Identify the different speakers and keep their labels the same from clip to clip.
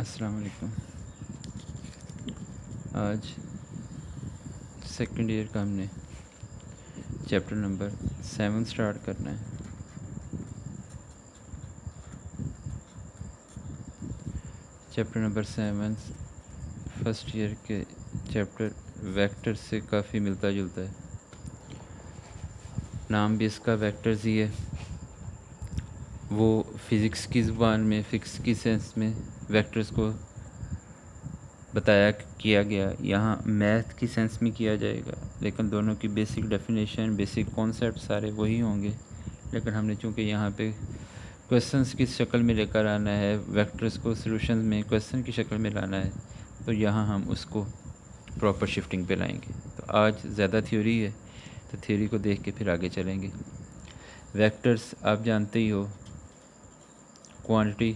Speaker 1: अस्सलाम वालेकुम। आज सेकंड ईयर का हमने चैप्टर नंबर 7 स्टार्ट करना है। चैप्टर नंबर 7 फर्स्ट ईयर के चैप्टर वेक्टर से काफ़ी मिलता जुलता है। नाम भी इसका वेक्टर्स ही है। वो फिज़िक्स की ज़ुबान में, फिज़िक्स की सेंस में वेक्टर्स को बताया किया गया, यहाँ मैथ की सेंस में किया जाएगा, लेकिन दोनों की बेसिक डेफिनेशन, बेसिक कॉन्सेप्ट सारे वही होंगे। लेकिन हमने चूँकि यहाँ पे क्वेश्चंस की शक्ल में लेकर आना है, वेक्टर्स को सॉल्यूशन में क्वेश्चन की शक्ल में लाना है, तो यहाँ हम उसको प्रॉपर शिफ्टिंग पे लाएंगे। तो आज ज़्यादा थ्योरी है, तो थ्योरी को देख के फिर आगे चलेंगे। वेक्टर्स आप जानते ही हो, quantity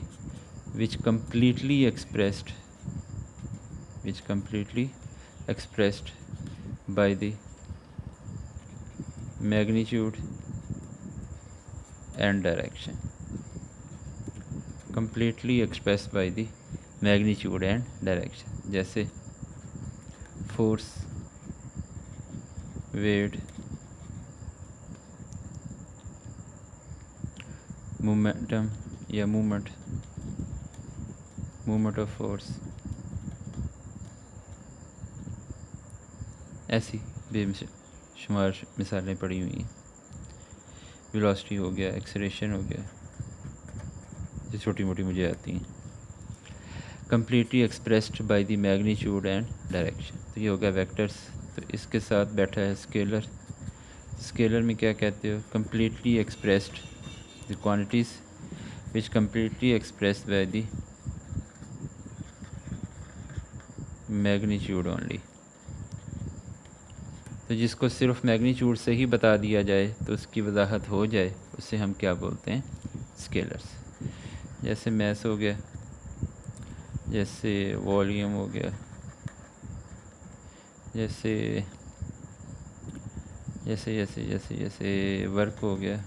Speaker 1: which completely expressed by the magnitude and direction. Completely expressed by the magnitude and direction. जैसे फोर्स, वेट, मोमेंटम या मूवमेंट ऑफ फोर्स, ऐसी बेशुमार मिसालें पड़ी हुई हैं। वेलोसिटी हो गया, एक्सेलरेशन हो गया, जो छोटी मोटी मुझे आती हैं। Completely expressed by the magnitude and direction, तो ये हो गया वेक्टर्स। तो इसके साथ बैठा है स्केलर। स्केलर में क्या कहते हो? Completely expressed the quantities which completely expressed by the magnitude only. तो जिसको सिर्फ मैग्नीट्यूड से ही बता दिया जाए तो उसकी वजाहत हो जाए, उसे हम क्या बोलते हैं? स्केलर्स। जैसे मैस हो गया, जैसे वॉल्यूम हो गया, जैसे जैसे जैसे जैसे जैसे वर्क हो गया,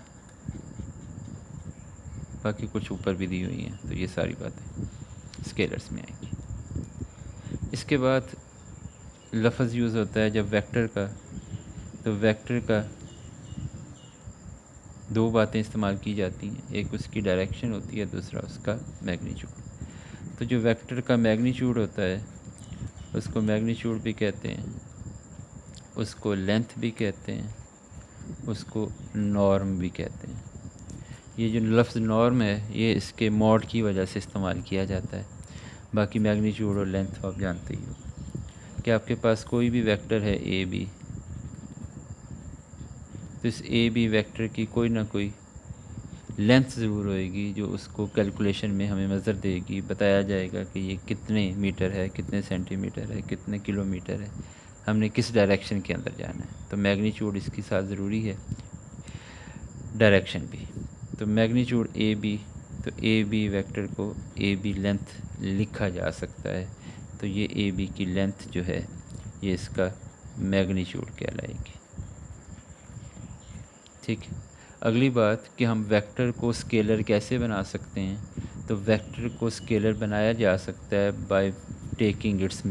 Speaker 1: बाकी कुछ ऊपर भी दी हुई हैं। तो ये सारी बातें स्केलर्स में आएंगी। इसके बाद लफ्ज़ यूज़ होता है जब वेक्टर का, तो वेक्टर का दो बातें इस्तेमाल की जाती हैं। एक उसकी डायरेक्शन होती है, दूसरा उसका मैग्नीट्यूड। तो जो वेक्टर का मैग्नीट्यूड होता है उसको मैग्नीट्यूड भी कहते हैं, उसको लेंथ भी कहते हैं, उसको नॉर्म भी कहते हैं। ये जो लफ्ज़ नॉर्म है ये इसके मॉड की वजह से इस्तेमाल किया जाता है। बाकी मैग्नीट्यूड और लेंथ आप जानते ही हो कि आपके पास कोई भी वेक्टर है ए बी, तो इस ए बी वेक्टर की कोई ना कोई लेंथ ज़रूर होएगी जो उसको कैलकुलेशन में हमें नज़र देगी। बताया जाएगा कि ये कितने मीटर है, कितने सेंटीमीटर है, कितने किलोमीटर है, हमने किस डायरेक्शन के अंदर जाना है। तो मैग्नीट्यूड इसके साथ ज़रूरी है, डायरेक्शन भी। तो मैग्नीट्यूड ए बी, तो ए बी वेक्टर को ए बी लेंथ लिखा जा सकता है। तो ये ए बी की लेंथ जो है ये इसका मैग्नीट्यूड कहलाएगी। ठीक है। अगली बात कि हम वेक्टर को स्केलर कैसे बना सकते हैं? तो वेक्टर को स्केलर बनाया जा सकता है बाय टेकिंग इट्स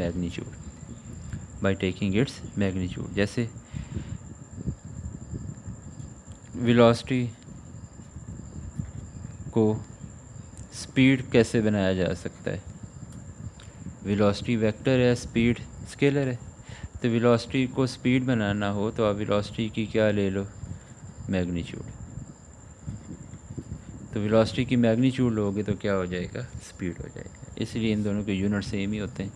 Speaker 1: मैग्नीट्यूड। जैसे वेलोसिटी को स्पीड कैसे बनाया जा सकता है? वेलोसिटी वेक्टर है, स्पीड स्केलर है। तो वेलोसिटी को स्पीड बनाना हो तो आप वेलोसिटी की क्या ले लो? मैग्नीट्यूड। तो वेलोसिटी की मैग्नीट्यूड लोगे तो क्या हो जाएगा? स्पीड हो जाएगा। इसलिए इन दोनों के यूनिट सेम ही होते हैं।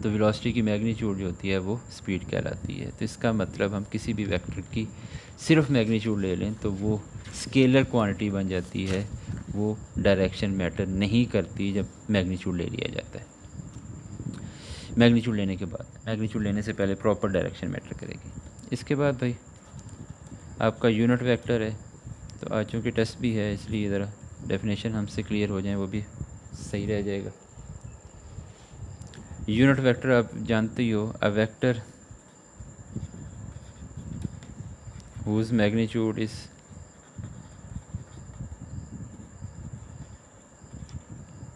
Speaker 1: तो वेलोसिटी की मैग्नीट्यूड जो होती है वो स्पीड कहलाती है। तो इसका मतलब हम किसी भी वेक्टर की सिर्फ मैग्नीट्यूड ले लें तो वो स्केलर क्वांटिटी बन जाती है, वो डायरेक्शन मैटर नहीं करती जब मैग्नीट्यूड ले लिया जाता है। मैग्नीट्यूड लेने के बाद, मैग्नीट्यूड लेने से पहले प्रॉपर डायरेक्शन मैटर करेगी। इसके बाद भाई आपका यूनिट वेक्टर है, तो आज चूँकि टेस्ट भी है इसलिए ज़रा डेफिनेशन हमसे क्लियर हो जाए वो भी सही रह जाएगा। यूनिट वेक्टर आप जानते ही हो, a vector whose magnitude is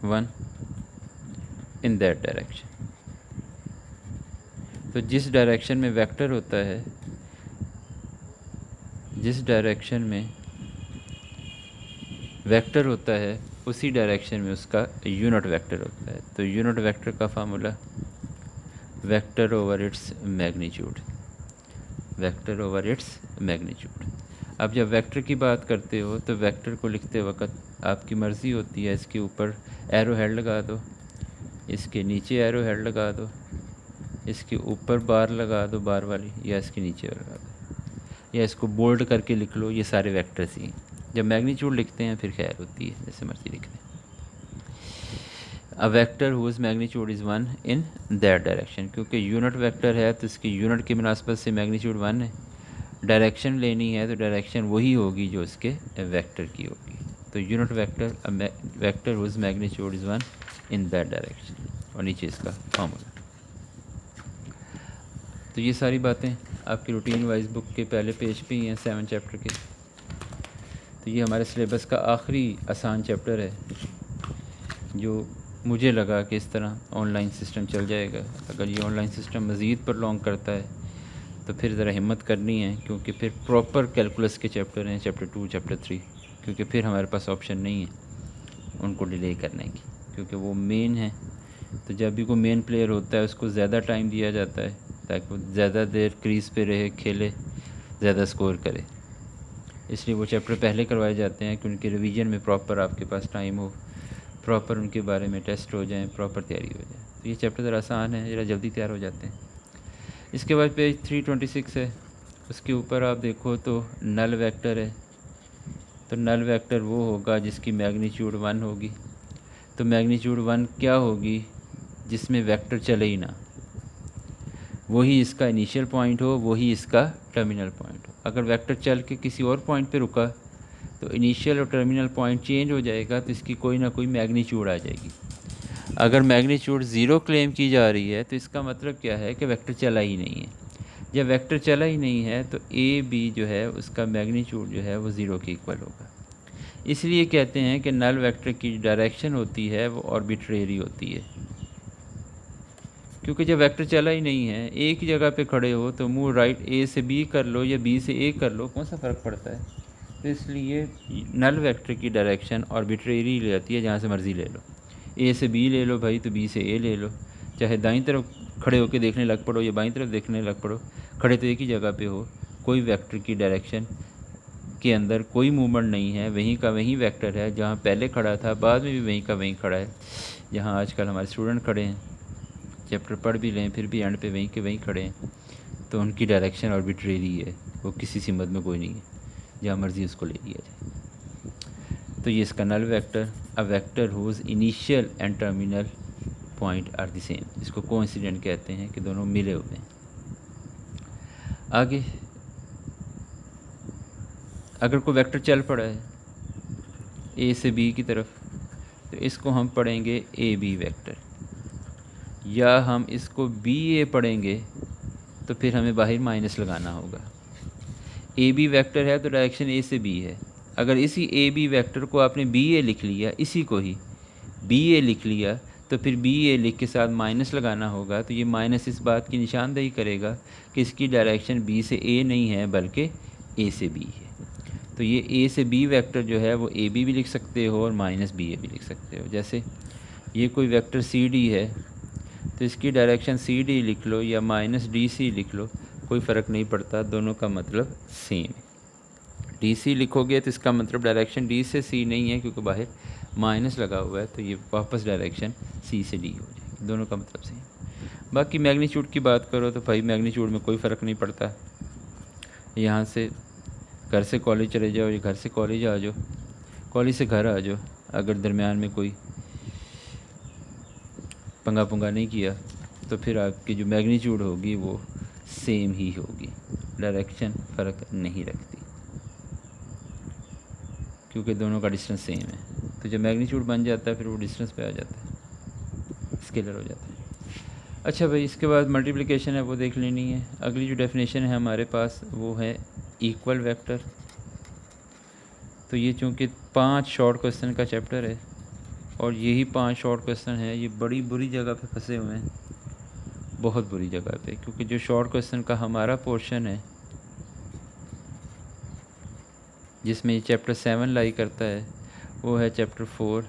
Speaker 1: 1 in that direction. तो जिस डायरेक्शन में वेक्टर होता है, जिस डायरेक्शन में वेक्टर होता है उसी डायरेक्शन में उसका यूनिट वेक्टर होता है। तो यूनिट वेक्टर का formula vector over its magnitude, vector over its magnitude. अब जब वेक्टर की बात करते हो तो वेक्टर को लिखते वक्त आपकी मर्ज़ी होती है, इसके ऊपर एरो हेड लगा दो, इसके नीचे एरो हेड लगा दो, इसके ऊपर बार लगा दो बार वाली, या इसके नीचे लगा दो, या इसको बोल्ड करके लिख लो, ये सारे वेक्टर्स ही। जब मैग्नीट्यूड लिखते हैं फिर खैर होती है, जैसे मर्जी लिख लें। A vector whose magnitude is 1 in that direction, क्योंकि यूनिट वेक्टर है तो इसकी यूनिट की मुनासबत से मैग्नीट्यूड 1 है। डायरेक्शन लेनी है तो डायरेक्शन वही होगी जो इसके वेक्टर की होगी। तो unit vector vector whose magnitude is 1 in that direction, और नीचे इसका फॉर्मूला। तो ये सारी बातें आपकी रूटीन वाइज बुक के पहले पेज पे ही हैं 7 चैप्टर के। तो ये हमारे सिलेबस का आखिरी आसान चैप्टर है, जो मुझे लगा कि इस तरह ऑनलाइन सिस्टम चल जाएगा। अगर ये ऑनलाइन सिस्टम मज़ीद प्रलॉन्ग करता है तो फिर ज़रा हिम्मत करनी है, क्योंकि फिर प्रॉपर कैलकुलस के चैप्टर हैं, चैप्टर 2 चैप्टर 3, क्योंकि फिर हमारे पास ऑप्शन नहीं है उनको डिले करने की, क्योंकि वो मेन है। तो जब भी कोई मेन प्लेयर होता है उसको ज़्यादा टाइम दिया जाता है ताकि वो ज़्यादा देर क्रीज़ पे रहे, खेले, ज़्यादा स्कोर करे। इसलिए वो चैप्टर पहले करवाए जाते हैं कि उनके रिवीजन में प्रॉपर आपके पास टाइम हो, प्रॉपर उनके बारे में टेस्ट हो जाएं, प्रॉपर तैयारी हो जाए। तो ये चैप्टर ज़रा आसान है, ज़रा जल्दी तैयार हो जाते हैं। इसके बाद पेज 326 है, उसके ऊपर आप देखो तो नल वेक्टर है। तो नल वेक्टर वो होगा जिसकी मैग्नीट्यूड 1 होगी। तो मैग्नीट्यूड 1 क्या होगी? जिसमें वेक्टर चले ही ना, वही इसका इनिशियल पॉइंट हो, वही इसका टर्मिनल पॉइंट हो। अगर वेक्टर चल के किसी और पॉइंट पे रुका तो इनिशियल और टर्मिनल पॉइंट चेंज हो जाएगा, तो इसकी कोई ना कोई मैग्नीट्यूड आ जाएगी। अगर मैग्नीट्यूड 0 क्लेम की जा रही है तो इसका मतलब क्या है कि वेक्टर चला ही नहीं है। जब वेक्टर चला ही नहीं है तो ए बी जो है उसका मैग्नीट्यूड जो है वो 0 के इक्वल होगा। इसलिए कहते हैं कि नल वेक्टर की डायरेक्शन होती है वो आर्बिट्रेरी होती है, क्योंकि जब वेक्टर चला ही नहीं है, एक ही जगह पे खड़े हो तो मूव राइट ए से बी कर लो या बी से ए कर लो, कौन सा फ़र्क पड़ता है। तो इसलिए नल वेक्टर की डायरेक्शन आर्बिट्रेरी ले जाती है, जहाँ से मर्ज़ी ले लो। ए से बी ले लो भाई तो बी से ए ले लो, चाहे दाईं तरफ खड़े होकर देखने लग पड़ो या बाईं तरफ देखने लग पड़ो, खड़े तो एक ही जगह पे हो। कोई वेक्टर की डायरेक्शन के अंदर कोई मूवमेंट नहीं है, वहीं का वहीं वेक्टर है, जहाँ पहले खड़ा था बाद में भी वहीं का वहीं खड़ा है। जहाँ आजकल हमारे स्टूडेंट खड़े हैं, चैप्टर पढ़ भी लें फिर भी एंड पे वहीं के वहीं खड़े हैं, तो उनकी डायरेक्शन आर्बिट्रेरी है, वो किसी सीमत में कोई नहीं है, जहाँ मर्ज़ी उसको ले लिया जाए। तो ये इसका null vector, a vector whose initial and terminal point are the same, इसको कोइंसिडेंट कहते हैं कि दोनों मिले हुए हैं। आगे अगर कोई वेक्टर चल पड़ा है ए से बी की तरफ, तो इसको हम पढ़ेंगे ए बी वेक्टर, या हम इसको बी ए पढ़ेंगे तो फिर हमें बाहर माइनस लगाना होगा। ए बी वेक्टर है तो डायरेक्शन ए से बी है। अगर इसी ए बी वेक्टर को आपने बी ए लिख लिया, इसी को ही बी ए लिख लिया, तो फिर बी ए लिख के साथ माइनस लगाना होगा। तो ये माइनस इस बात की निशानदेही करेगा कि इसकी डायरेक्शन बी से ए नहीं है बल्कि ए से बी है। तो ये ए से बी वेक्टर जो है वो ए बी भी लिख सकते हो और माइनस बी ए भी लिख सकते हो। जैसे ये कोई वेक्टर सी डी है तो इसकी डायरेक्शन सी डी लिख लो या माइनस डी सी लिख लो, कोई फ़र्क नहीं पड़ता, दोनों का मतलब सेम है। डी सी लिखोगे तो इसका मतलब डायरेक्शन डी से सी नहीं है, क्योंकि बाहर माइनस लगा हुआ है, तो ये वापस डायरेक्शन सी से डी हो जाएगी, दोनों का मतलब सेम। बाकी मैग्नीट्यूड की बात करो तो भाई मैग्नीट्यूड में कोई फ़र्क नहीं पड़ता। यहाँ से घर से कॉलेज चले जाओ या घर से कॉलेज आ जाओ, कॉलेज से घर आ जाओ, अगर दरमियान में कोई पंगा पुंगा नहीं किया तो फिर आपकी जो मैग्नीट्यूड होगी वो सेम ही होगी, डायरेक्शन फ़र्क नहीं रखती, क्योंकि दोनों का डिस्टेंस सेम है। तो जब मैग्नीट्यूड बन जाता है फिर वो डिस्टेंस पे आ जाता है, स्केलर हो जाता है। अच्छा भाई, इसके बाद मल्टीप्लिकेशन है वो देख लेनी है। अगली जो डेफिनेशन है हमारे पास वो है इक्वल वेक्टर। तो ये चूँकि 5 शॉर्ट क्वेश्चन का चैप्टर है और यही 5 शॉर्ट क्वेश्चन हैं, ये बड़ी बुरी जगह पे फंसे हुए हैं, बहुत बुरी जगह पे, क्योंकि जो शॉर्ट क्वेश्चन का हमारा पोर्शन है जिसमें ये चैप्टर 7 लाई करता है वो है चैप्टर 4,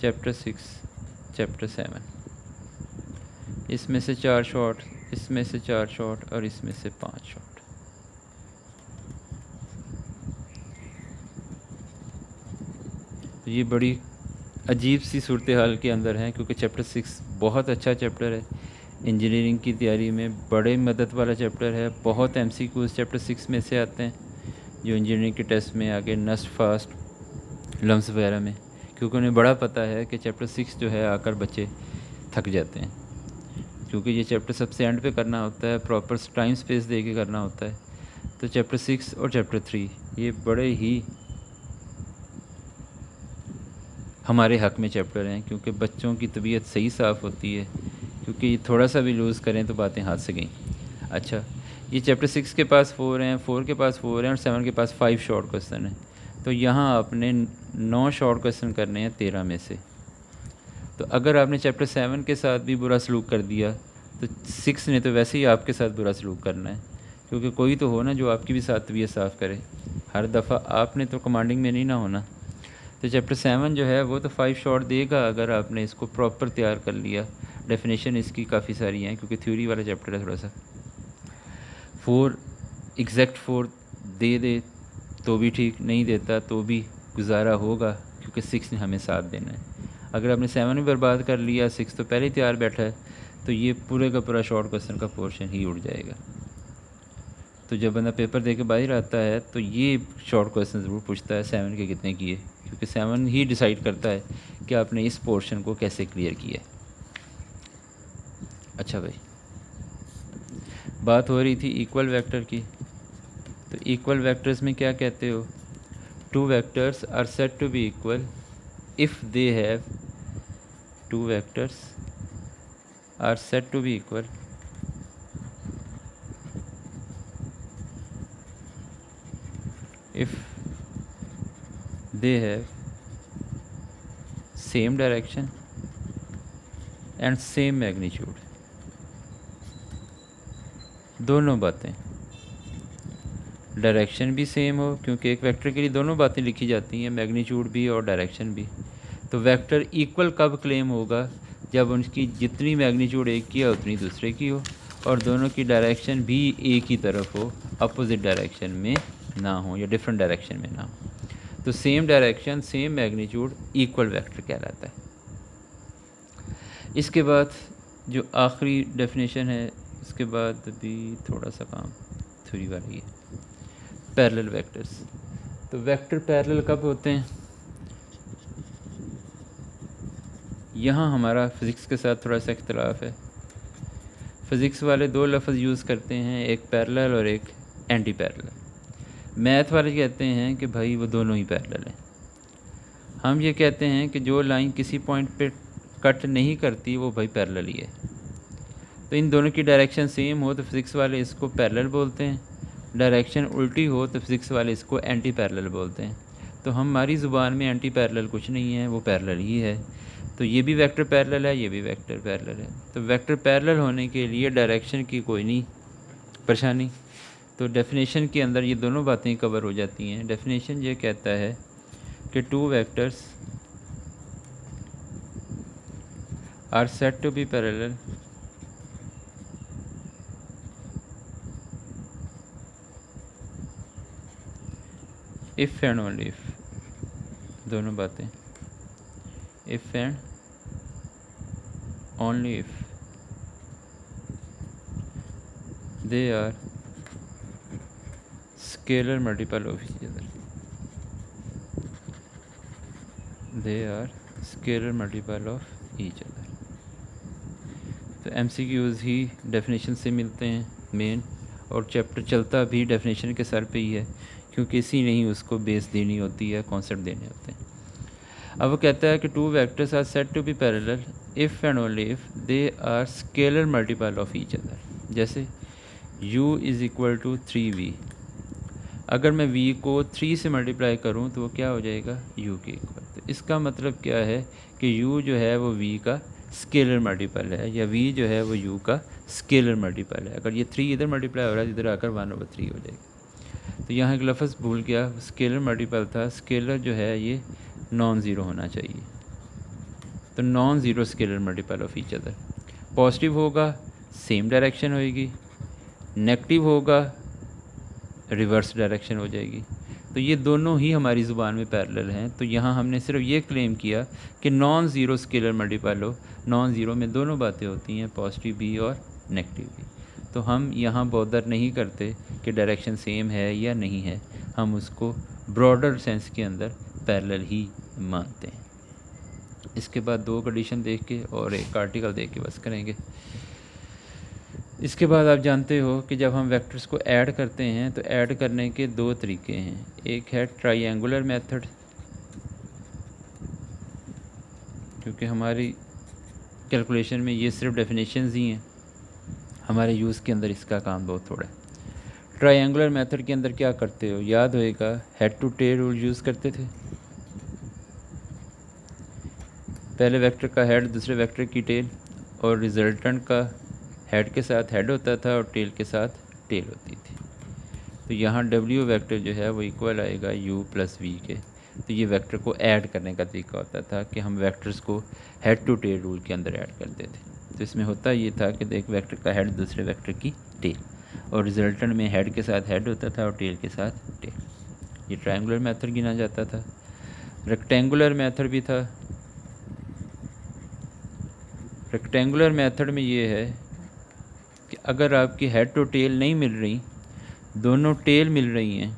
Speaker 1: चैप्टर 6, चैप्टर 7। इसमें से 4 शॉर्ट, इसमें से 4 शॉर्ट और इसमें से 5 शॉर्ट। तो ये बड़ी अजीब सी सूरत हाल के अंदर है, क्योंकि चैप्टर 6 बहुत अच्छा चैप्टर है, इंजीनियरिंग की तैयारी में बड़े मदद वाला चैप्टर है। बहुत MCQs चैप्टर 6 में से आते हैं जो इंजीनियरिंग के टेस्ट में आगे नस्ट फास्ट लम्स वगैरह में, क्योंकि उन्हें बड़ा पता है कि चैप्टर 6 जो है आकर बच्चे थक जाते हैं, क्योंकि ये चैप्टर सबसे एंड पे करना होता है, प्रॉपर टाइम स्पेस दे के करना होता है। तो चैप्टर 6 और चैप्टर 3 ये बड़े ही हमारे हक़ में चैप्टर हैं, क्योंकि बच्चों की तबीयत सही साफ़ होती है, क्योंकि थोड़ा सा भी लूज़ करें तो बातें हाथ से गईं। अच्छा, ये चैप्टर 6 के पास 4 हैं, 4 के पास 4 हैं और 7 के पास 5 शॉर्ट क्वेश्चन हैं। तो यहाँ आपने 9 शॉर्ट क्वेश्चन करने हैं 13 में से। तो अगर आपने चैप्टर 7 के साथ भी बुरा सलूक कर दिया तो 6 ने तो वैसे ही आपके साथ बुरा सलूक करना है, क्योंकि कोई तो हो ना जो आपकी भी साथ तबीयत साफ़ करे। हर दफ़ा आपने तो कमांडिंग में नहीं ना होना। तो चैप्टर 7 जो है वो तो 5 शॉर्ट देगा अगर आपने इसको प्रॉपर तैयार कर लिया। डेफिनेशन इसकी काफ़ी सारी हैं, क्योंकि थ्योरी वाला चैप्टर है थोड़ा सा। 4 एग्जैक्ट 4 दे तो भी ठीक, नहीं देता तो भी गुजारा होगा, क्योंकि 6 ने हमें साथ देना है। अगर आपने 7 भी बर्बाद कर लिया, 6 तो पहले ही तैयार बैठा है, तो ये पूरे का पूरा शॉर्ट क्वेश्चन का पोर्शन ही उड़ जाएगा। तो जब बंदा पेपर दे के बाहर आता है तो ये शॉर्ट क्वेश्चन ज़रूर पूछता है 7 के कितने किए, क्योंकि 7 ही डिसाइड करता है कि आपने इस पोर्शन को कैसे क्लियर किया। अच्छा भाई, बात हो रही थी इक्वल वेक्टर की। तो इक्वल वेक्टर्स में क्या कहते हो? 2 vectors are said to be equal if they have 2 vectors are said to be equal if they have same direction and same magnitude। दोनों बातें, डायरेक्शन भी सेम हो, क्योंकि एक वेक्टर के लिए दोनों बातें लिखी जाती हैं, मैग्नीट्यूड भी और डायरेक्शन भी। तो वेक्टर इक्वल कब क्लेम होगा? जब उनकी जितनी मैग्नीट्यूड एक की है उतनी दूसरे की हो, और दोनों की डायरेक्शन भी एक ही तरफ हो, अपोजिट डायरेक्शन में ना हो या डिफरेंट डायरेक्शन में ना हो। तो same direction same magnitude equal vector कहलाता है। इसके बाद जो आखिरी डेफिनेशन है, इसके बाद भी थोड़ा सा काम थ्योरी वाली है, पैरेलल वेक्टर्स। तो वेक्टर पैरेलल कब होते हैं? यहाँ हमारा फ़िज़िक्स के साथ थोड़ा सा इख्तलाफ है। फ़िज़िक्स वाले 2 लफ्ज़ यूज़ करते हैं, एक पैरेलल और एक एंटी पैरेलल। मैथ वाले कहते हैं कि भाई वो दोनों ही पैरेलल हैं। हम ये कहते हैं कि जो लाइन किसी पॉइंट पे कट नहीं करती वो भाई पैरेलल ही है। तो इन दोनों की डायरेक्शन सेम हो तो फिज़िक्स वाले इसको पैरेलल बोलते हैं, डायरेक्शन उल्टी हो तो फिज़िक्स वाले इसको एंटी पैरेलल बोलते हैं। तो हमारी ज़ुबान में एंटी पैरेलल कुछ नहीं है, वो पैरेलल ही है। तो ये भी वेक्टर पैरेलल है, ये भी वेक्टर पैरेलल है। तो वेक्टर पैरेलल होने के लिए डायरेक्शन की कोई नहीं परेशानी। तो डेफिनेशन के अंदर ये दोनों बातें कवर हो जाती हैं। डेफिनेशन ये कहता है कि 2 vectors are said to be parallel if and only if, दोनों बातें if and only if they are scalar multiple of each other, they are scalar multiple of each other. तो MCQs ही डेफिनेशन से मिलते हैं मेन, और chapter चलता भी डेफिनेशन के सर पे ही है, क्योंकि इसी ने ही उसको बेस देनी होती है, कॉन्सेप्ट देने होते हैं। अब वो कहता है कि 2 vectors are said to be parallel if and only if they are scalar multiple of each other. जैसे u is equal to 3v, अगर मैं v को 3 से मल्टीप्लाई करूँ तो वो क्या हो जाएगा? u के इक्वल। तो इसका मतलब क्या है कि u जो है वो v का स्केलर मल्टीपल है, या v जो है वो u का स्केलर मल्टीपल है। अगर ये 3 इधर मल्टीप्लाई हो रहा है, इधर आकर 1/3 हो जाएगी। तो यहाँ एक लफ्ज़ भूल गया, स्केलर मल्टीपल था, स्केलर जो है ये नॉन ज़ीरो होना चाहिए। तो non zero scalar multiple of each other. Positive होगा सेम डायरेक्शन होएगी, नेगेटिव होगा रिवर्स डायरेक्शन हो जाएगी। तो ये दोनों ही हमारी ज़ुबान में पैरेलल हैं। तो यहाँ हमने सिर्फ ये क्लेम किया कि नॉन ज़ीरो स्केलर मल्टीपल हो। नॉन ज़ीरो में दोनों बातें होती हैं, पॉजिटिव भी और नेगेटिव भी। तो हम यहाँ बॉदर नहीं करते कि डायरेक्शन सेम है या नहीं है, हम उसको ब्रॉडर सेंस के अंदर पैरेलल ही मानते हैं। इसके बाद 2 कंडीशन देख के और एक आर्टिकल देख के बस करेंगे। इसके बाद आप जानते हो कि जब हम वेक्टर्स को ऐड करते हैं तो ऐड करने के 2 तरीके हैं। एक है ट्रायंगुलर मेथड, क्योंकि हमारी कैलकुलेशन में ये सिर्फ डेफिनेशंस ही हैं, हमारे यूज़ के अंदर इसका काम बहुत थोड़ा है। ट्रायंगुलर मेथड के अंदर क्या करते हो, याद होएगा head to tail rule use करते थे। पहले वेक्टर का हेड, दूसरे वेक्टर की टेल, और रिजल्टेंट का हेड के साथ हेड होता था और टेल के साथ टेल होती थी। तो यहाँ W वेक्टर जो है वो इक्वल आएगा U प्लस V के। तो ये वेक्टर को ऐड करने का तरीका होता था कि हम वेक्टर्स को हेड टू टेल रूल के अंदर ऐड करते थे। तो इसमें होता ये था कि एक वेक्टर का हेड दूसरे वेक्टर की टेल, और रिजल्टेंट में हेड के साथ हेड होता था और टेल के साथ टेल। ये ट्रायंगुलर मेथड गिना जाता था। रेक्टेंगुलर मेथड भी था। रेक्टेंगुलर मेथड में ये है कि अगर आपकी हेड टू टेल नहीं मिल रही, दोनों टेल मिल रही हैं,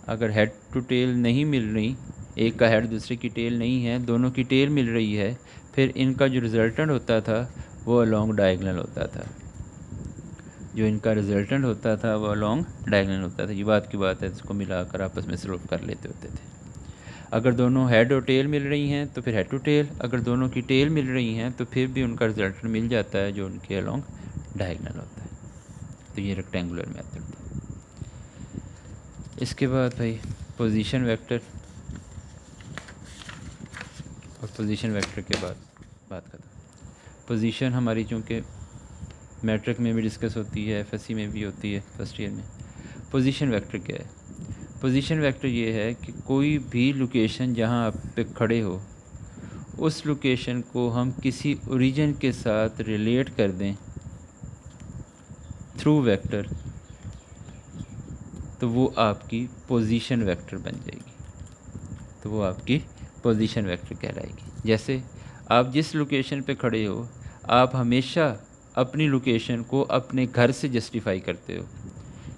Speaker 1: अगर हेड टू टेल नहीं मिल रही, एक का हेड दूसरे की टेल नहीं है, दोनों की टेल मिल रही है, फिर इनका जो रिजल्टेंट होता था वो अलोंग डायगोनल होता था। जो इनका रिजल्टेंट होता था वो अलोंग डायगोनल होता था। ये बात की बात है, इसको मिलाकर आपस में सॉल्व कर लेते होते थे। अगर दोनों हेड और टेल मिल रही हैं तो फिर हेड टू टेल, अगर दोनों की टेल मिल रही हैं तो फिर भी उनका रिजल्टेंट मिल जाता है जो उनके अलोंग डायगोनल होता है। तो ये रेक्टेंगुलर मेथड था। इसके बाद भाई पोजीशन वेक्टर, और पोजीशन वेक्टर के बाद बात करता हूँ। पोजीशन हमारी चूँकि मैट्रिक में भी डिस्कस होती है, FSC में भी होती है फर्स्ट ईयर में। पोजीशन वेक्टर क्या है? पोजीशन वेक्टर ये है कि कोई भी लोकेशन जहाँ आप पे खड़े हो, उस लोकेशन को हम किसी ओरिजिन के साथ रिलेट कर दें थ्रू वेक्टर, तो वो आपकी पोजीशन वेक्टर बन जाएगी। तो वो आपकी पोजीशन वेक्टर कहलाएगी। जैसे आप जिस लोकेशन पे खड़े हो, आप हमेशा अपनी लोकेशन को अपने घर से जस्टिफाई करते हो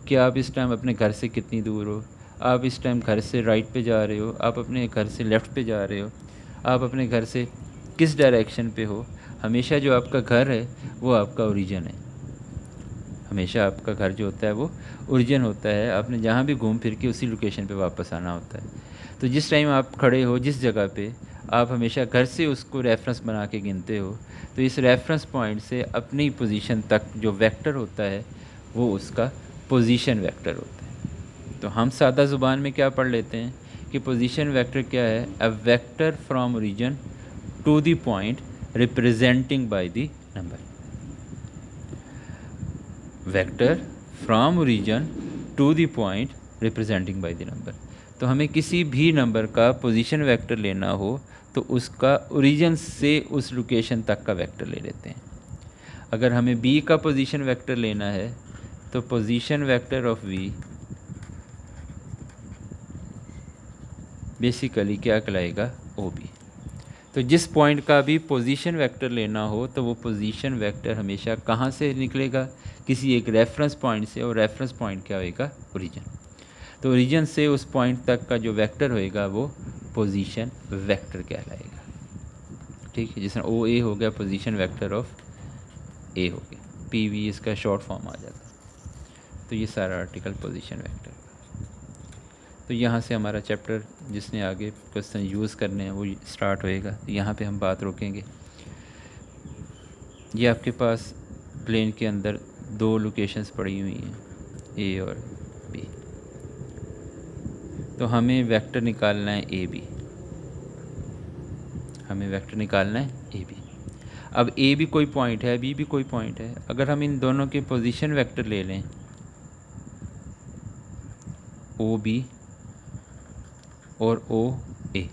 Speaker 1: कि आप इस टाइम अपने घर से कितनी दूर हो, आप इस टाइम घर से राइट पे जा रहे हो, आप अपने घर से लेफ़्ट पे जा रहे हो, आप अपने घर से किस डायरेक्शन पे हो। हमेशा जो आपका घर है वो आपका ओरिजिन है। हमेशा आपका घर जो होता है वो ओरिजिन होता है। आपने जहाँ भी घूम फिर के उसी लोकेशन पे वापस आना होता है। तो जिस टाइम आप खड़े हो जिस जगह पे, आप हमेशा घर से उसको रेफरेंस बना के गिनते हो। तो इस रेफरेंस पॉइंट से अपनी पोजीशन तक जो वेक्टर होता है वो उसका पोजीशन वेक्टर होता है। तो हम सादा ज़ुबान में क्या पढ़ लेते हैं कि पोजीशन वेक्टर क्या है? A vector from origin to the point representing by the number. Vector from origin to the point representing by the number. तो हमें किसी भी नंबर का पोजीशन वेक्टर लेना हो तो उसका ओरिजिन से उस लोकेशन तक का वेक्टर ले लेते हैं। अगर हमें b का पोजीशन वेक्टर लेना है तो position vector of v basically क्या कहलाएगा? OB। तो जिस पॉइंट का भी पोजीशन वेक्टर लेना हो तो वो पोजीशन वेक्टर हमेशा कहाँ से निकलेगा? किसी एक रेफरेंस पॉइंट से, और रेफरेंस पॉइंट क्या होएगा? ओरिजिन। तो ओरिजिन से उस पॉइंट तक का जो वेक्टर होएगा वो पोजीशन वेक्टर कहलाएगा। ठीक है, जिसमें OA हो गया पोजीशन वेक्टर ऑफ A हो गया, PV इसका शॉर्ट फॉर्म आ जाता है। तो ये सारा आर्टिकल पोजीशन वेक्टर। तो यहाँ से हमारा चैप्टर जिसने आगे क्वेश्चन यूज़ करने हैं वो स्टार्ट होएगा। तो यहाँ पे हम बात रोकेंगे। ये आपके पास प्लेन के अंदर 2 लोकेशंस पड़ी हुई हैं, A और B। तो हमें वेक्टर निकालना है ए बी, हमें वेक्टर निकालना है ए बी। अब ए भी कोई पॉइंट है, बी भी कोई पॉइंट है। अगर हम इन दोनों के पोजीशन वेक्टर ले लें, ओ बी और ओ ए,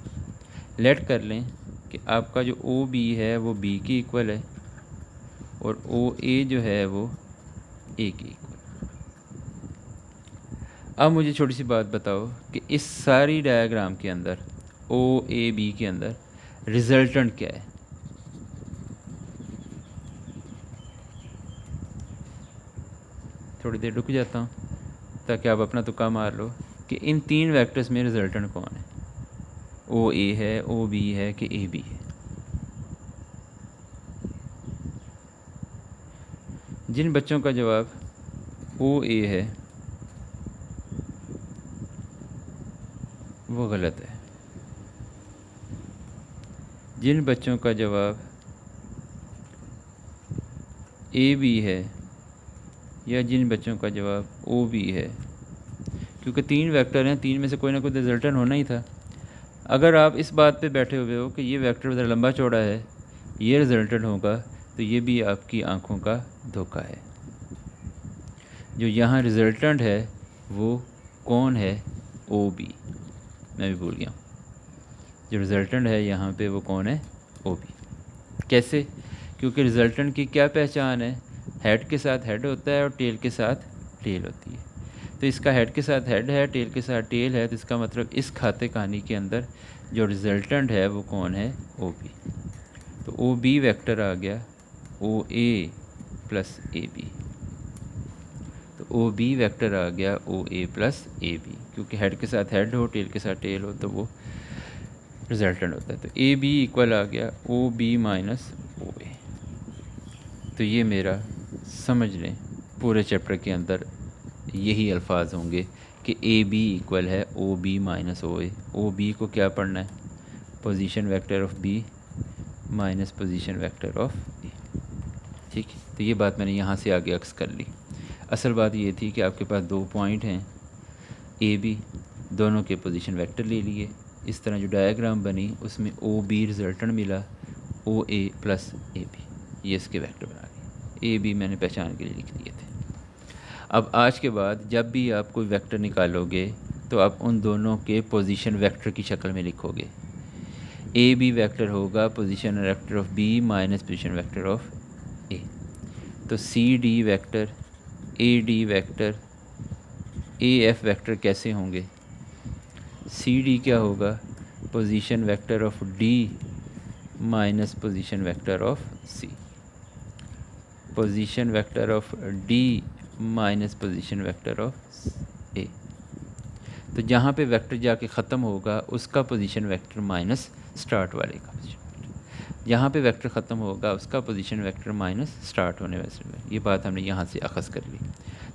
Speaker 1: लेट कर लें कि आपका जो ओ बी है वो बी की इक्वल है और ओ ए जो है वो ए की इक्वल। अब मुझे छोटी सी बात बताओ कि इस सारी डायग्राम के अंदर ओ ए बी के अंदर रिजल्टेंट क्या है? थोड़ी देर रुक जाता हूँ ताकि आप अपना तुक्का मार लो कि इन तीन वेक्टर्स में रिजल्टेंट कौन है, ओ ए है, ओ बी है कि ए बी है। जिन बच्चों का जवाब ओ ए है वो गलत है। जिन बच्चों का जवाब ए बी है या जिन बच्चों का जवाब ओ बी है, क्योंकि तीन वेक्टर हैं, तीन में से कोई ना कोई रिजल्टेंट होना ही था। अगर आप इस बात पे बैठे हुए हो कि ये वेक्टर ज़रा लंबा चौड़ा है, ये रिजल्टेंट होगा, तो ये भी आपकी आंखों का धोखा है। जो यहाँ रिजल्टेंट है वो कौन है? O B. मैं भी भूल गया, जो रिजल्टेंट है यहाँ पे वो कौन है? O B. कैसे? क्योंकि रिजल्टेंट की क्या पहचान है? हेड के साथ हेड होता है और टेल के साथ टेल होती है। तो इसका हेड के साथ हेड है, टेल के साथ टेल है, तो इसका मतलब इस खाते कहानी के अंदर जो रिजल्टेंट है वो कौन है? O B. तो ओ बी वेक्टर आ गया ओ ए प्लस ए बी। तो ओ बी वेक्टर आ गया ओ ए प्लस ए बी, क्योंकि हेड के साथ हेड हो, टेल के साथ टेल हो, तो वो रिजल्टेंट होता है। तो ए बी इक्वल आ गया ओ बी माइनस ओ ए। तो ये मेरा समझ लें पूरे चैप्टर के अंदर यही अल्फाज होंगे कि ए बी इक्वल है O B minus O A. O B को क्या पढ़ना है? Position vector of B minus position vector of A. ठीक है, तो ये बात मैंने यहाँ से आगे अक्स कर ली। असल बात ये थी कि आपके पास दो पॉइंट हैं ए बी, दोनों के पोजीशन वेक्टर ले लिए। इस तरह जो डायग्राम बनी उसमें ओ बी रिजल्टेंट मिला, ओ ए प्लस ए बी, ये इसके वेक्टर बना लिए। ए बी मैंने पहचान के लिए लिख दिए थे। अब आज के बाद जब भी आप कोई वेक्टर निकालोगे तो आप उन दोनों के पोजीशन वेक्टर की शक्ल में लिखोगे। ए बी वेक्टर होगा position vector of B minus position vector of A. तो C D vector, A D vector, A F vector कैसे होंगे? सी डी क्या होगा? Position vector of D minus position vector of C. Position vector of D minus position vector of A. तो जहाँ पे vector जाके ख़त्म होगा उसका पोजीशन वेक्टर माइनस स्टार्ट वाले का पोजीशन वेक्टर। जहाँ पे वेक्टर ख़त्म होगा उसका पोजीशन वेक्टर माइनस स्टार्ट होने वाले। ये बात हमने यहाँ से अखज़ कर ली।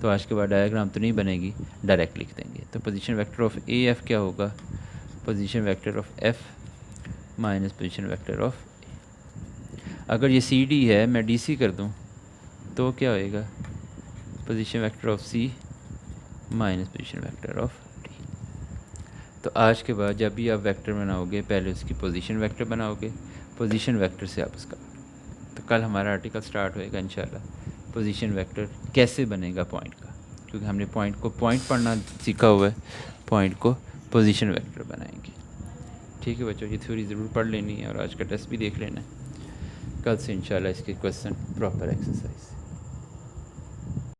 Speaker 1: तो आज के बाद डायग्राम तो नहीं बनेगी, डायरेक्ट लिख देंगे। तो position vector of A F क्या होगा? Position vector of F minus position vector of A. अगर ये सी डी है, मैं डी सी कर दूँ तो क्या होएगा? Position vector of C minus position vector of D. तो आज के बाद जब भी आप वेक्टर बनाओगे पहले उसकी पोजीशन वेक्टर बनाओगे, पोजीशन वेक्टर से आप उसका। तो कल हमारा आर्टिकल स्टार्ट होएगा इंशाल्लाह पोजीशन वेक्टर कैसे बनेगा पॉइंट का, क्योंकि हमने पॉइंट को पॉइंट पढ़ना सीखा हुआ है, पॉइंट को पोजीशन वेक्टर बनाएंगे। ठीक है बच्चों, ये थ्योरी ज़रूर पढ़ लेनी है और आज का टेस्ट भी देख लेना है। कल से इंशाल्लाह इसके क्वेश्चन प्रॉपर एक्सरसाइज।